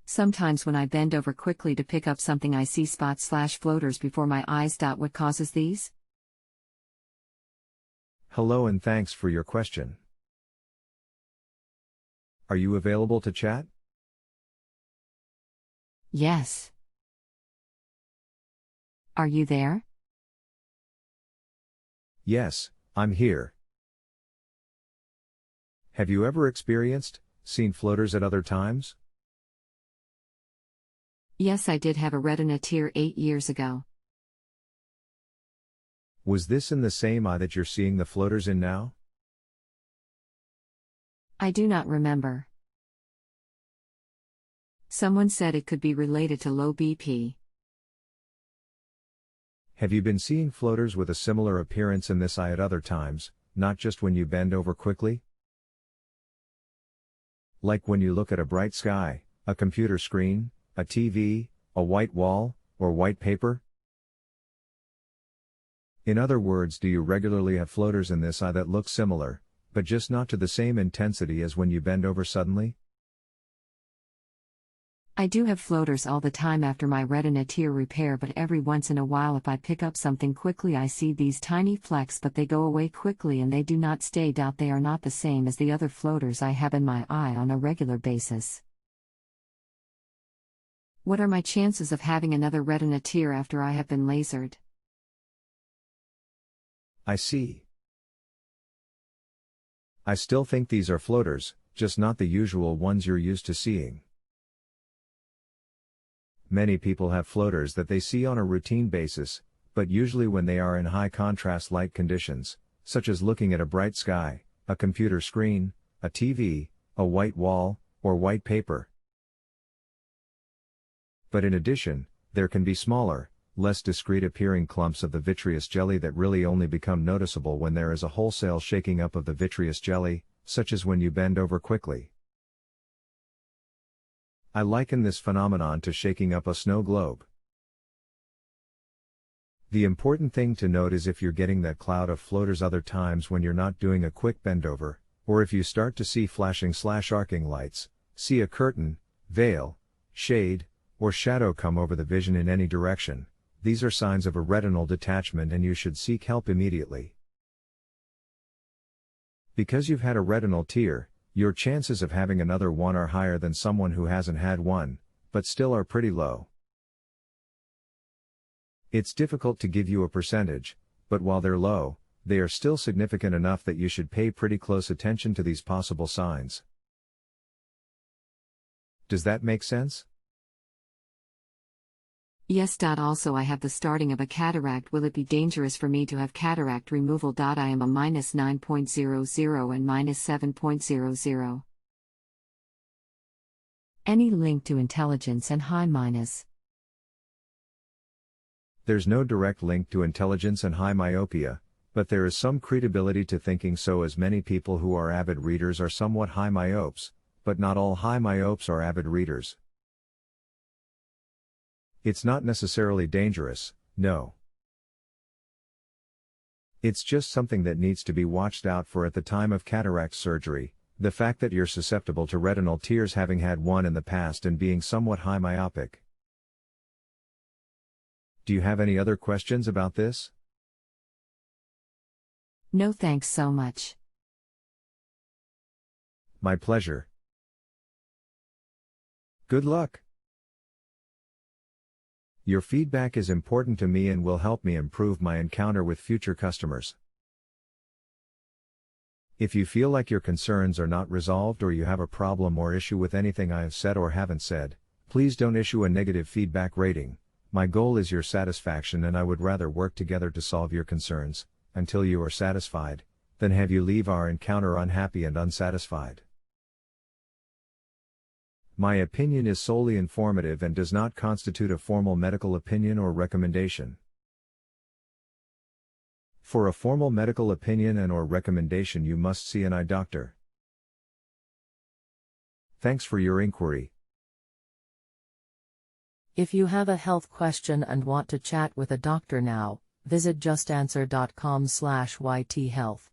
Sometimes when I bend over quickly to pick up something I see spots/floaters before my eyes. What causes these? Hello and thanks for your question. Are you available to chat? Yes. Are you there? Yes, I'm here. Have you ever seen floaters at other times? Yes, I did have a retina tear 8 years ago. Was this in the same eye that you're seeing the floaters in now? I do not remember. Someone said it could be related to low BP. Have you been seeing floaters with a similar appearance in this eye at other times, not just when you bend over quickly? Like when you look at a bright sky, a computer screen, a TV, a white wall, or white paper? In other words, do you regularly have floaters in this eye that look similar, but just not to the same intensity as when you bend over suddenly? I do have floaters all the time after my retina tear repair, but every once in a while if I pick up something quickly I see these tiny flecks, but they go away quickly and they do not stay. They are not the same as the other floaters I have in my eye on a regular basis. What are my chances of having another retina tear after I have been lasered? I see. I still think these are floaters, just not the usual ones you're used to seeing. Many people have floaters that they see on a routine basis, but usually when they are in high contrast light conditions, such as looking at a bright sky, a computer screen, a TV, a white wall, or white paper. But in addition, there can be smaller, less discreet appearing clumps of the vitreous jelly that really only become noticeable when there is a wholesale shaking up of the vitreous jelly, such as when you bend over quickly. I liken this phenomenon to shaking up a snow globe. The important thing to note is if you're getting that cloud of floaters other times when you're not doing a quick bend over, or if you start to see flashing/arcing lights, see a curtain, veil, shade, or shadow come over the vision in any direction, these are signs of a retinal detachment and you should seek help immediately. Because you've had a retinal tear, your chances of having another one are higher than someone who hasn't had one, but still are pretty low. It's difficult to give you a percentage, but while they're low, they are still significant enough that you should pay pretty close attention to these possible signs. Does that make sense? Yes. Also, I have the starting of a cataract. Will it be dangerous for me to have cataract removal? I am a -9.00 and -7.00. Any link to intelligence and high minus? There's no direct link to intelligence and high myopia, but there is some credibility to thinking so, as many people who are avid readers are somewhat high myopes, but not all high myopes are avid readers. It's not necessarily dangerous, no. It's just something that needs to be watched out for at the time of cataract surgery, the fact that you're susceptible to retinal tears having had one in the past and being somewhat high myopic. Do you have any other questions about this? No, thanks so much. My pleasure. Good luck. Your feedback is important to me and will help me improve my encounter with future customers. If you feel like your concerns are not resolved or you have a problem or issue with anything I have said or haven't said, please don't issue a negative feedback rating. My goal is your satisfaction and I would rather work together to solve your concerns, until you are satisfied, than have you leave our encounter unhappy and unsatisfied. My opinion is solely informative and does not constitute a formal medical opinion or recommendation. For a formal medical opinion and/or recommendation, you must see an eye doctor. Thanks for your inquiry. If you have a health question and want to chat with a doctor now, visit justanswer.com/ythealth.